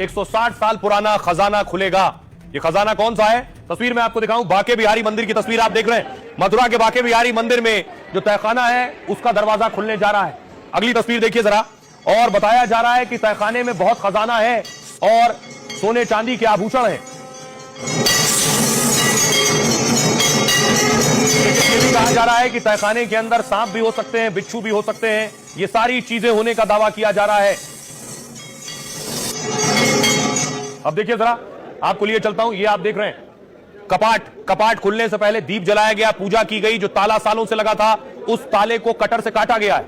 160 साल पुराना खजाना खुलेगा। ये खजाना कौन सा है, तस्वीर में आपको दिखाऊं। बांके बिहारी मंदिर की तस्वीर आप देख रहे हैं। मथुरा के बांके बिहारी मंदिर में जो तहखाना है उसका दरवाजा खुलने जा रहा है। अगली तस्वीर देखिए जरा। और बताया जा रहा है कि तहखाने में बहुत खजाना है और सोने चांदी के आभूषण हैं। ये भी कहा जा रहा है कि तहखाने के अंदर सांप भी हो सकते हैं, बिच्छू भी हो सकते हैं। ये सारी चीजें होने का दावा किया जा रहा है। अब देखिए जरा, आपको लिए चलता हूं। ये आप देख रहे हैं कपाट खुलने से पहले दीप जलाया गया, पूजा की गई। जो ताला सालों से लगा था उस ताले को कटर से काटा गया है।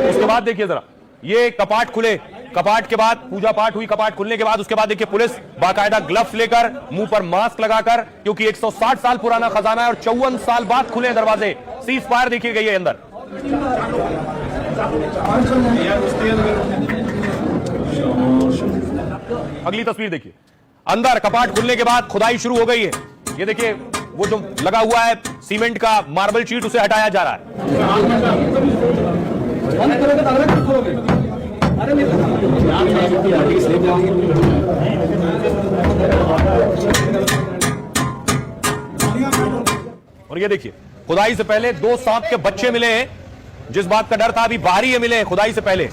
उसके बाद देखिए जरा, ये कपाट खुले, कपाट के बाद पूजा पाठ हुई। कपाट खुलने के बाद उसके बाद देखिए पुलिस बाकायदा ग्लव्स लेकर, मुंह पर मास्क लगाकर, क्योंकि 160 साल पुराना खजाना है और 54 साल बाद खुले दरवाजे। सीज फायर देखिए गई है अंदर। अगली तस्वीर देखिए। अंदर कपाट खुलने के बाद खुदाई शुरू हो गई है। ये देखिए, वो जो लगा हुआ है सीमेंट का मार्बल शीट, उसे हटाया जा रहा है। और ये देखिए, खुदाई से पहले 2 सांप के बच्चे मिले हैं। जिस बात का डर था अभी बाहर ही मिले हैं खुदाई से पहले।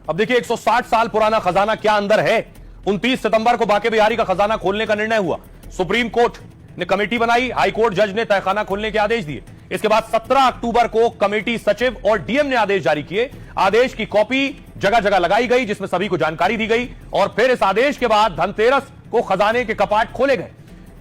अब देखिए 160 साल पुराना खजाना क्या अंदर है। 29 सितंबर को बांके बिहारी का खजाना खोलने का निर्णय हुआ। सुप्रीम कोर्ट ने कमेटी बनाई, हाई कोर्ट जज ने तहखाना खोलने के आदेश दिए। इसके बाद 17 अक्टूबर को कमेटी सचिव और डीएम ने आदेश जारी किए। आदेश की कॉपी जगह जगह लगाई गई जिसमें सभी को जानकारी दी गई। और फिर इस आदेश के बाद धनतेरस को खजाने के कपाट खोले गए।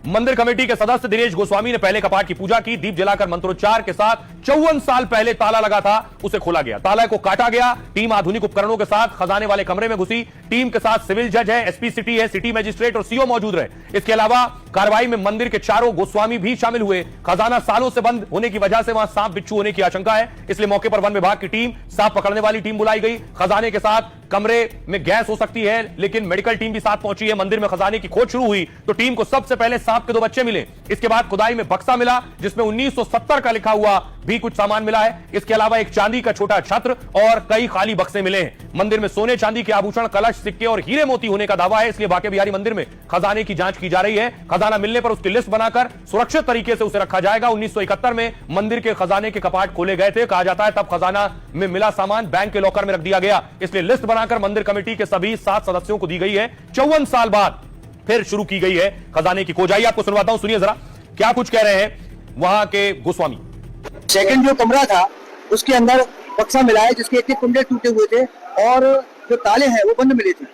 मंदिर कमेटी के सदस्य दिनेश गोस्वामी ने पहले कपाट की पूजा की। दीप जलाकर मंत्रोच्चार के साथ 54 साल पहले ताला लगा था उसे खोला गया। ताला को काटा गया। टीम आधुनिक उपकरणों के साथ खजाने वाले कमरे में घुसी। टीम के साथ सिविल जज है, एसपी सिटी है, सिटी मजिस्ट्रेट और सीओ मौजूद रहे। इसके अलावा कार्रवाई में मंदिर के चारों गोस्वामी भी शामिल हुए। खजाना सालों से बंद होने की वजह से वहां सांप बिच्छू होने की आशंका है, इसलिए मौके पर वन विभाग की टीम, सांप पकड़ने वाली टीम बुलाई गई। खजाने के साथ कमरे में गैस हो सकती है, लेकिन मेडिकल टीम भी साथ पहुंची है। मंदिर में खजाने की खोज शुरू हुई तो टीम को सबसे पहले सांप के 2 बच्चे मिले। इसके बाद खुदाई में बक्सा मिला जिसमें 1970 का लिखा हुआ भी कुछ सामान मिला है। इसके अलावा एक चांदी का छोटा छत्र और कई खाली बक्से मिले हैं। मंदिर में सोने चांदी के आभूषण, कलश, सिक्के और हीरे मोती होने का दावा है, इसलिए बांके बिहारी मंदिर में खजाने की जांच की जा रही है। खजाना मिलने पर उसकी लिस्ट बनाकर सुरक्षित तरीके से उसे रखा जाएगा। 1971 में मंदिर के खजाने के कपाट खोले गए थे। कहा जाता है तब खजाना में मिला सामान बैंक के लॉकर में रख दिया गया, इसलिए लिस्ट बनाकर मंदिर कमेटी के सभी 7 सदस्यों को दी गई है। 54 साल बाद फिर शुरू की गई है खजाने की खोज। आइए आपको सुनवाता हूं, सुनिए जरा क्या कुछ कह रहे हैं वहां के गोस्वामी। सेकंड जो कमरा था उसके अंदर बक्सा मिला है जिसके एक कुंडे टूटे हुए थे और जो ताले हैं वो बंद मिले थे।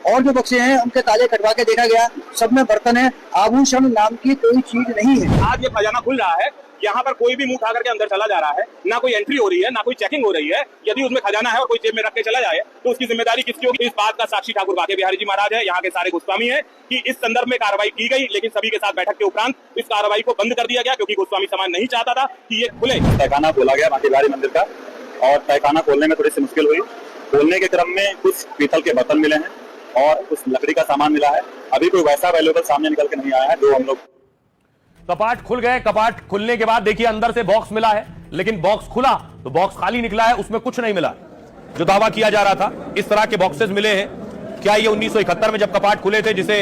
और जो बक्से हैं उनके ताले कटवा के देखा गया, सब में बर्तन है, आभूषण नाम की कोई चीज नहीं है। आज ये खजाना खुल रहा है, यहाँ पर कोई भी मुंह उठा करके अंदर चला जा रहा है, ना कोई एंट्री हो रही है, ना कोई चेकिंग हो रही है। यदि उसमें खजाना है और कोई जेब में रख के चला जाए तो उसकी जिम्मेदारी किसकी होगी? इस बात का साक्षी ठाकुर बांके बिहारी जी महाराज है, यहाँ के सारे गोस्वामी है कि इस संदर्भ में कार्रवाई की गई, लेकिन सभी के साथ बैठक के उपरांत इस कार्रवाई को बंद कर दिया गया क्योंकि गोस्वामी समाज नहीं चाहता था कि ये खुले। तहखाना खोला गया बांके बिहारी मंदिर का और तहखाना खोलने में थोड़ी सी मुश्किल हुई। खोलने के क्रम में कुछ पीतल के बर्तन मिले हैं और कुछ लकड़ी का सामान मिला है। अभी कोई वैसा वैल्यूएबल सामने निकल के नहीं आया है जो हम लोग। कपाट खुल गए। कपाट खुलने के बाद देखिए अंदर से बॉक्स मिला है, लेकिन बॉक्स खुला तो बॉक्स खाली निकला है, उसमें कुछ नहीं मिला जो दावा किया जा रहा था। इस तरह के बॉक्सेस मिले हैं। क्या ये 1971 में जब कपाट खुले थे जिसे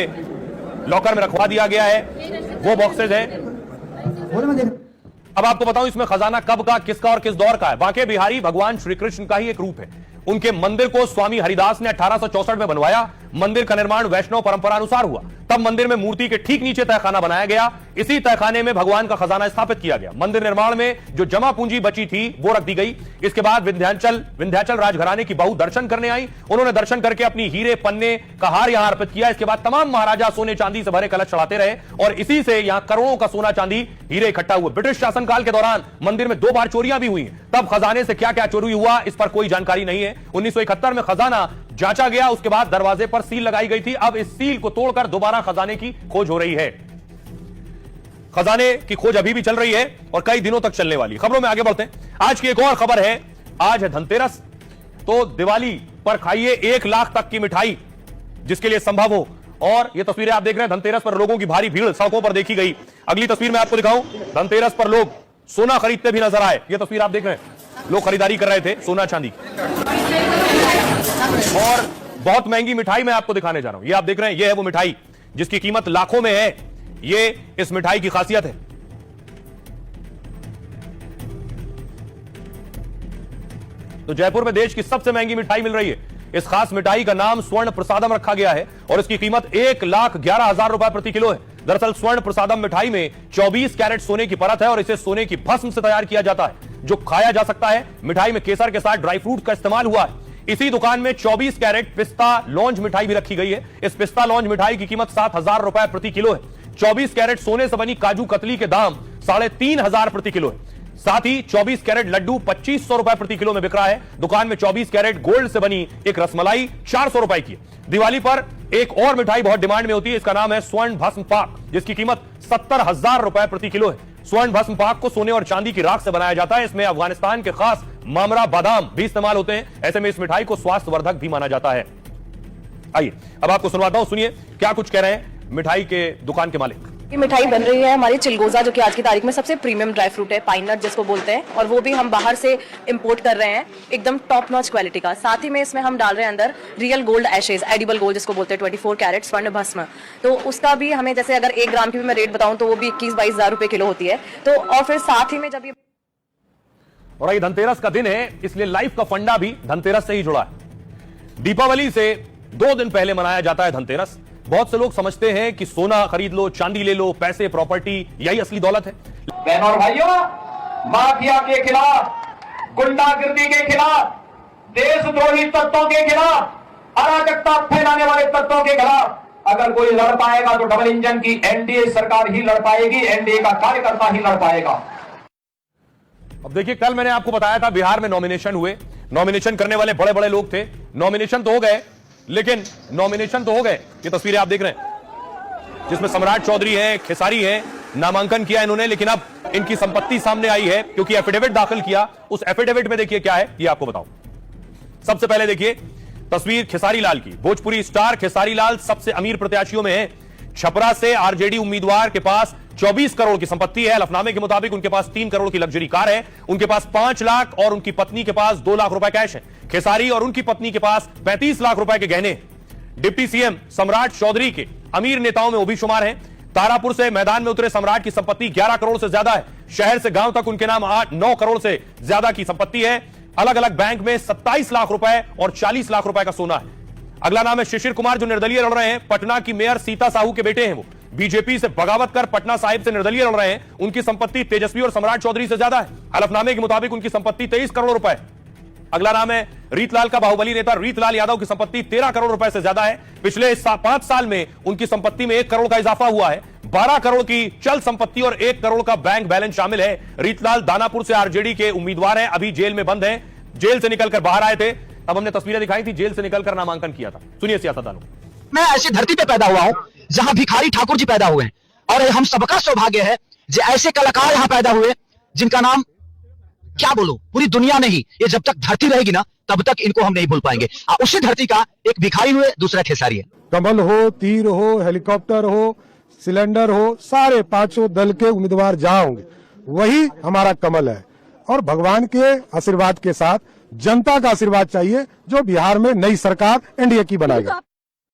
लॉकर में रखवा दिया गया है वो बॉक्सेस है? अब आपको बताऊं इसमें खजाना कब का, किसका और किस दौर का है। बांके बिहारी भगवान श्री कृष्ण का ही एक रूप है। उनके मंदिर को स्वामी हरिदास ने 1864 में बनवाया। मंदिर का निर्माण वैष्णव परंपरा अनुसार हुआ। तब मंदिर में मूर्ति के ठीक नीचे तहखाना बनाया गया। इसी तहखाने में भगवान का खजाना स्थापित किया गया। मंदिर निर्माण में जो जमा पूंजी बची थी वो रख दी गई। इसके बाद विंध्याचल राजघराने की बहू दर्शन करने आई। उन्होंने दर्शन करके अपनी हीरे पन्ने का हार यहां अर्पित किया। इसके बाद तमाम महाराजा सोने चांदी से भरे कलश चढ़ाते रहे और इसी से यहां करोड़ों का सोना चांदी हीरे इकट्ठा हुए। ब्रिटिश शासनकाल के दौरान मंदिर में 2 बार चोरियां भी हुई। तब खजाने से क्या क्या चोरी हुआ इस पर कोई जानकारी नहीं है। 1971 में खजाना जांचा गया, उसके बाद दरवाजे पर सील लगाई गई थी। अब इस सील को तोड़कर दोबारा खजाने की खोज हो रही है। खजाने की खोज अभी भी चल रही है और कई दिनों तक चलने वाली। खबरों में आगे बढ़ते हैं। आज की एक और खबर है। आज है धनतेरस, तो दिवाली पर खाइए 1 लाख तक की मिठाई जिसके लिए संभव हो। और ये तस्वीरें आप देख रहे हैं धनतेरस पर लोगों की भारी भीड़ सड़कों पर देखी गई। अगली तस्वीर मैं आपको दिखाऊं, धनतेरस पर लोग सोना खरीदते भी नजर आए। ये तस्वीर आप देख रहे हैं, लोग खरीदारी कर रहे थे सोना चांदी की। और बहुत महंगी मिठाई मैं आपको दिखाने जा रहा हूं। ये आप देख रहे हैं, ये है वो मिठाई जिसकी कीमत लाखों में है। ये इस मिठाई की खासियत है। तो जयपुर में देश की सबसे महंगी मिठाई मिल रही है। इस खास मिठाई का नाम स्वर्ण प्रसादम रखा गया है और इसकी कीमत 1,11,000 रुपए प्रति किलो है। दरअसल स्वर्ण प्रसादम मिठाई में 24 कैरेट सोने की परत है और इसे सोने की भस्म से तैयार किया जाता है जो खाया जा सकता है। मिठाई में केसर के साथ ड्राई फ्रूट का इस्तेमाल हुआ है। इसी दुकान में 24 कैरेट पिस्ता लॉन्ज मिठाई भी रखी गई है। इस पिस्ता लॉन्ज मिठाई की कीमत 7,000 रुपए प्रति किलो है। 24 कैरेट सोने से बनी काजू कतली के दाम 3,500 प्रति किलो है। साथ ही 24 कैरेट लड्डू 2,500 रुपए प्रति किलो में बिक रहा है। दुकान में 24 कैरेट गोल्ड से बनी एक रसमलाई 400 रुपए की है। दिवाली पर एक और मिठाई बहुत डिमांड में होती है, इसका नाम है स्वर्ण भस्म पाक, जिसकी कीमत 70,000 रुपए प्रति किलो है। स्वर्ण भस्म पाक को सोने और चांदी की राख से बनाया जाता है। इसमें अफगानिस्तान के खास मामरा बादाम भी इस्तेमाल होते हैं। ऐसे में इस मिठाई को स्वास्थ्यवर्धक भी माना जाता है। आइए अब आपको सुनवाता हूं, सुनिए क्या कुछ कह रहे हैं मिठाई के दुकान के मालिक। ये मिठाई बन रही है हमारी चिलगोजा, जो कि आज की तारीख में सबसे प्रीमियम ड्राई फ्रूट है, पाइन नट जिसको बोलते हैं, और वो भी हम बाहर से इंपोर्ट कर रहे हैं, एकदम टॉप नॉच क्वालिटी का। साथ ही में इसमें हम डाल रहे हैं अंदर real gold Ashes, edible gold जिसको बोलते हैं, 24 कैरेट स्वर्ण भस्म। तो उसका भी हमें, जैसे अगर 1 ग्राम की भी मैं रेट बताऊं तो वो भी 21-22 हजार रुपए किलो होती है। तो और फिर साथ ही में जब ये और ये धनतेरस का दिन है, इसलिए लाइफ का फंडा भी धनतेरस से ही जुड़ा है। दीपावली से 2 दिन पहले मनाया जाता है धनतेरस। बहुत से लोग समझते हैं कि सोना खरीद लो, चांदी ले लो, पैसे, प्रॉपर्टी, यही असली दौलत है। बहनों और भाइयों, माफिया के खिलाफ, गुंडागिर्दी के खिलाफ, देशद्रोही तत्वों के खिलाफ, अराजकता फैलाने वाले तत्वों के खिलाफ अगर कोई लड़ पाएगा तो डबल इंजन की एनडीए सरकार ही लड़ पाएगी, एनडीए का कार्यकर्ता ही लड़ पाएगा। अब देखिए, कल मैंने आपको बताया था बिहार में नॉमिनेशन हुए। नॉमिनेशन करने वाले बड़े बड़े लोग थे। नॉमिनेशन तो हो गए, ये तस्वीरें आप देख रहे हैं जिसमें सम्राट चौधरी हैं, खेसारी हैं, नामांकन किया इन्होंने, लेकिन अब इनकी संपत्ति सामने आई है क्योंकि एफिडेविट दाखिल किया। उस एफिडेविट में देखिए क्या है, ये आपको बताऊं। सबसे पहले देखिए तस्वीर खेसारी लाल की। भोजपुरी स्टार खेसारी लाल सबसे अमीर प्रत्याशियों में है। छपरा से आरजेडी उम्मीदवार के पास 24 करोड़ की संपत्ति है। हलफनामे के मुताबिक उनके पास 3 करोड़ की लग्जरी कार है। उनके पास 5 लाख और उनकी पत्नी के पास 2 लाख रुपए कैश है। खेसारी और उनकी पत्नी के पास 35 लाख रुपए के गहने। डिप्टी सीएम सम्राट चौधरी के अमीर नेताओं में वो भी शुमार है। तारापुर से मैदान में उतरे सम्राट की संपत्ति 11 करोड़ से ज्यादा है। शहर से गांव तक उनके नाम 8-9 करोड़ से ज्यादा की संपत्ति है। अलग अलग बैंक में 27 लाख रुपए और 40 लाख रुपए का सोना है। अगला नाम है शिशिर कुमार, जो निर्दलीय लड़ रहे हैं। पटना की मेयर सीता साहू के बेटे हैं। वो बीजेपी से बगावत कर पटना साहिब से निर्दलीय लड़ रहे हैं। उनकी संपत्ति तेजस्वी और सम्राट चौधरी से ज्यादा है। हलफनामे के मुताबिक उनकी संपत्ति 23 करोड़ रुपए। अगला नाम है रीतलाल का बाहुबली नेता रीतलाल यादव की संपत्ति 13 करोड़ रुपए से ज्यादा है। पिछले 5 साल में उनकी संपत्ति में 1 करोड़ का इजाफा हुआ है। 12 करोड़ की चल संपत्ति और 1 करोड़ का बैंक बैलेंस शामिल है। रीतलाल दानापुर से आरजेडी के उम्मीदवार हैं, अभी जेल में बंद हैं। जेल से निकलकर बाहर आए थे, तब हमने तस्वीरें दिखाई थी, जेल से निकलकर नामांकन किया था। सुनिए सियासतदानों। मैं ऐसी धरती पे पैदा हुआ हूं जहां भिखारी ठाकुर जी पैदा हुए हैं, और हम सबका सौभाग्य है जो ऐसे कलाकार यहां पैदा हुए जिनका नाम क्या बोलो, पूरी दुनिया नहीं, ये जब तक धरती रहेगी ना तब तक इनको हम नहीं भूल पाएंगे। उसी धरती का एक भिखारी हुए, दूसरा खेसारी है। कमल हो, तीर हो, हेलीकॉप्टर हो, सिलेंडर हो, सारे 5 दल के उम्मीदवार जहां होंगे वही हमारा कमल है। और भगवान के आशीर्वाद के साथ जनता का आशीर्वाद चाहिए, जो बिहार में नई सरकार एनडीए की बनाएगा।